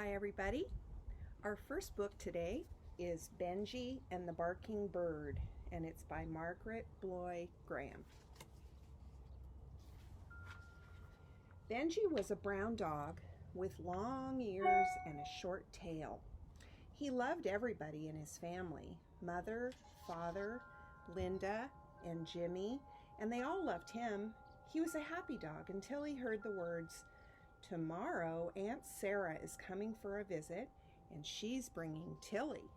Hi everybody. Our first book today is Benjy and the Barking Bird, and it's by Margaret Bloy Graham. Benjy was a brown dog with long ears and a short tail. He loved everybody in his family, Mother, Father, Linda, and Jimmy, and they all loved him. He was a happy dog until he heard the words, "Tomorrow Aunt Sarah is coming for a visit, and she's bringing Tilly."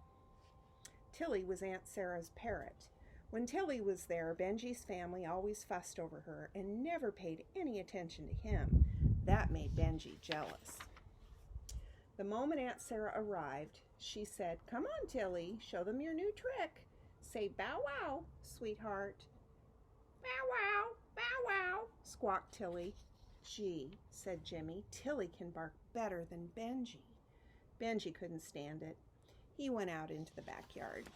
Tilly was Aunt Sarah's parrot. When Tilly was there, Benjy's family always fussed over her and never paid any attention to him. That made Benjy jealous. The moment Aunt Sarah arrived, she said, "Come on, Tilly, show them your new trick. Say bow wow, sweetheart." "Bow wow, bow wow," squawked Tilly. "Gee," said Jimmy, "Tilly can bark better than Benjy." Benjy couldn't stand it. He went out into the backyard.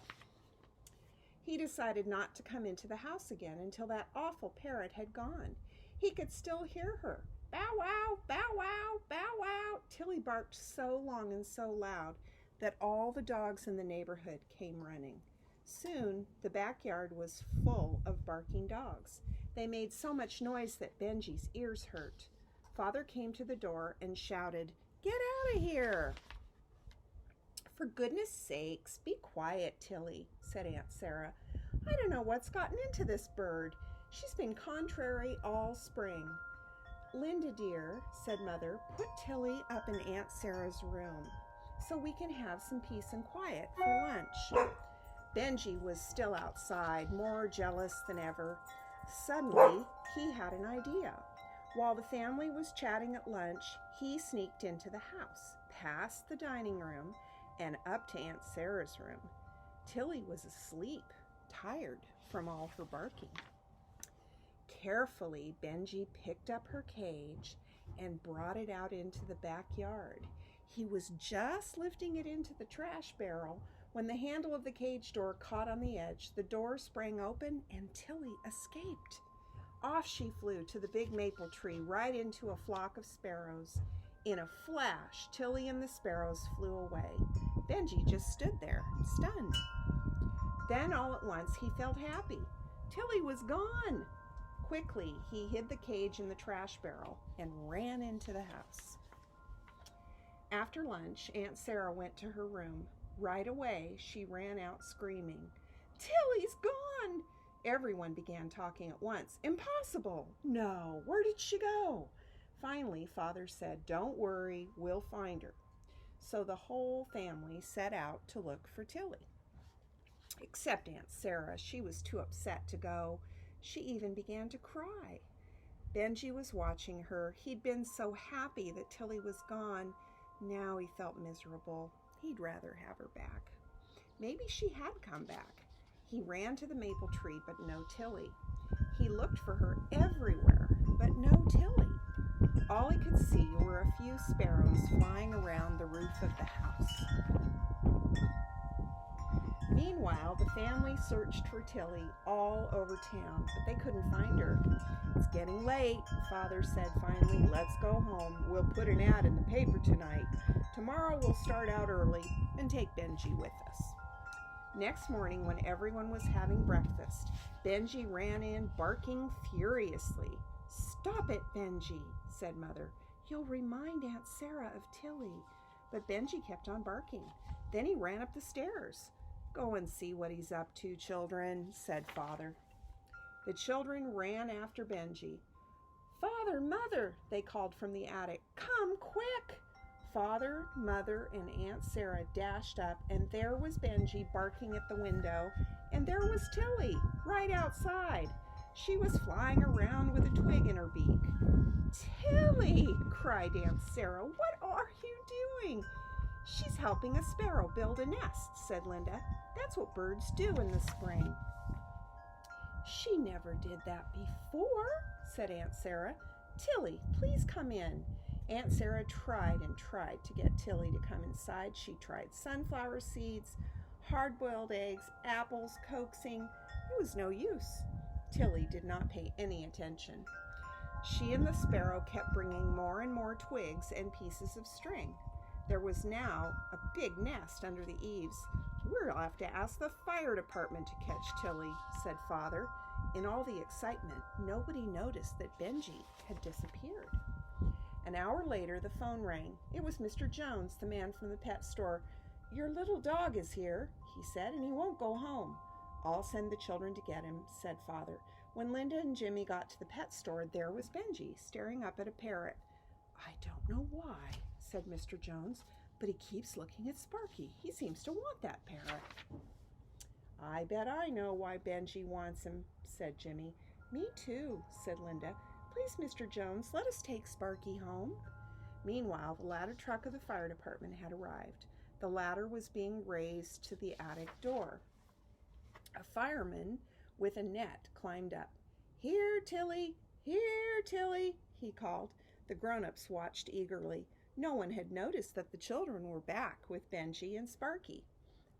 He decided not to come into the house again until that awful parrot had gone. He could still hear her. Bow wow, bow wow, bow wow. Tilly barked so long and so loud that all the dogs in the neighborhood came running. Soon the backyard was full of barking dogs. They made so much noise that Benjy's ears hurt. Father came to the door and shouted, "Get out of here!" "For goodness sakes, be quiet, Tilly," said Aunt Sarah. "I don't know what's gotten into this bird. She's been contrary all spring." "Linda, dear," said Mother, "put Tilly up in Aunt Sarah's room so we can have some peace and quiet for lunch." Benjy was still outside, more jealous than ever. Suddenly, he had an idea. While the family was chatting at lunch, he sneaked into the house, past the dining room, and up to Aunt Sarah's room. Tilly was asleep, tired from all her barking. Carefully, Benjy picked up her cage and brought it out into the backyard. He was just lifting it into the trash barrel when the handle of the cage door caught on the edge. The door sprang open and Tilly escaped. Off she flew to the big maple tree, right into a flock of sparrows. In a flash, Tilly and the sparrows flew away. Benjy just stood there, stunned. Then all at once he felt happy. Tilly was gone. Quickly, he hid the cage in the trash barrel and ran into the house. After lunch, Aunt Sarah went to her room. Right away, she ran out screaming, "Tilly's gone!" Everyone began talking at once. "Impossible! No, where did she go?" Finally, Father said, "Don't worry, we'll find her." So the whole family set out to look for Tilly. Except Aunt Sarah. She was too upset to go. She even began to cry. Benjy was watching her. He'd been so happy that Tilly was gone. Now he felt miserable. He'd rather have her back. Maybe she had come back. He ran to the maple tree, but no Tilly. He looked for her everywhere, but no Tilly. All he could see were a few sparrows flying around the roof of the house. Meanwhile, the family searched for Tilly all over town, but they couldn't find her. "It's getting late," Father said finally. "Let's go home. We'll put an ad in the paper tonight. Tomorrow we'll start out early and take Benjy with us." Next morning, when everyone was having breakfast, Benjy ran in, barking furiously. "Stop it, Benjy," said Mother. "You'll remind Aunt Sarah of Tilly." But Benjy kept on barking. Then he ran up the stairs. "Go and see what he's up to, children," said Father. The children ran after Benjy. "Father, Mother," they called from the attic, "come quick." Father, Mother, and Aunt Sarah dashed up, and there was Benjy barking at the window, and there was Tilly right outside. She was flying around with a twig in her beak. "Tilly!" cried Aunt Sarah. "What are you doing?" "She's helping a sparrow build a nest," said Linda. "That's what birds do in the spring." "She never did that before," said Aunt Sarah. "Tilly, please come in." Aunt Sarah tried and tried to get Tilly to come inside. She tried sunflower seeds, hard-boiled eggs, apples, coaxing. It was no use. Tilly did not pay any attention. She and the sparrow kept bringing more and more twigs and pieces of string. There was now a big nest under the eaves. "We'll have to ask the fire department to catch Tilly," said Father. In all the excitement, nobody noticed that Benjy had disappeared. An hour later, the phone rang. It was Mr. Jones, the man from the pet store. "Your little dog is here," he said, "and he won't go home." "I'll send the children to get him," said Father. When Linda and Jimmy got to the pet store, there was Benjy, staring up at a parrot. "I don't know why," said Mr. Jones, "but he keeps looking at Sparky. He seems to want that parrot." "I bet I know why Benjy wants him," said Jimmy. "Me too," said Linda. "Please, Mr. Jones, let us take Sparky home." Meanwhile, the ladder truck of the fire department had arrived. The ladder was being raised to the attic door. A fireman with a net climbed up. "Here, Tilly! Here, Tilly!" he called. The grown-ups watched eagerly. No one had noticed that the children were back with Benjy and Sparky.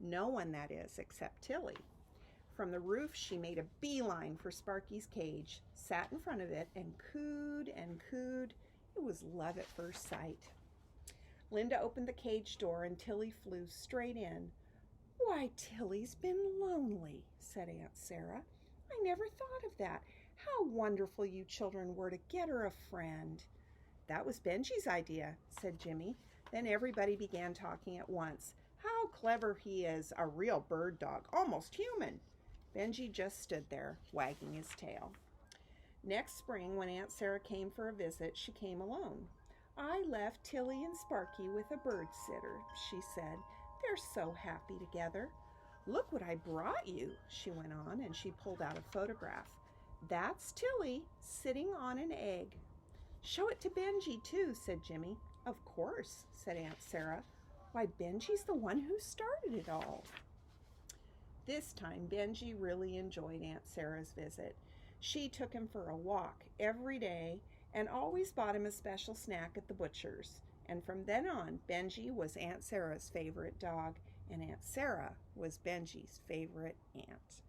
No one, that is, except Tilly. From the roof, she made a beeline for Sparky's cage, sat in front of it, and cooed and cooed. It was love at first sight. Linda opened the cage door, and Tilly flew straight in. "Why, Tilly's been lonely," said Aunt Sarah. "I never thought of that. How wonderful you children were to get her a friend." "That was Benjy's idea," said Jimmy. Then everybody began talking at once. "How clever he is, a real bird dog, almost human." Benjy just stood there, wagging his tail. Next spring, when Aunt Sarah came for a visit, she came alone. "I left Tilly and Sparky with a bird sitter," she said. "They're so happy together. Look what I brought you," she went on, and she pulled out a photograph. "That's Tilly, sitting on an egg." "Show it to Benjy, too," said Jimmy. "Of course," said Aunt Sarah. "Why, Benjy's the one who started it all." This time, Benjy really enjoyed Aunt Sarah's visit. She took him for a walk every day and always bought him a special snack at the butcher's. And from then on, Benjy was Aunt Sarah's favorite dog, and Aunt Sarah was Benjy's favorite aunt.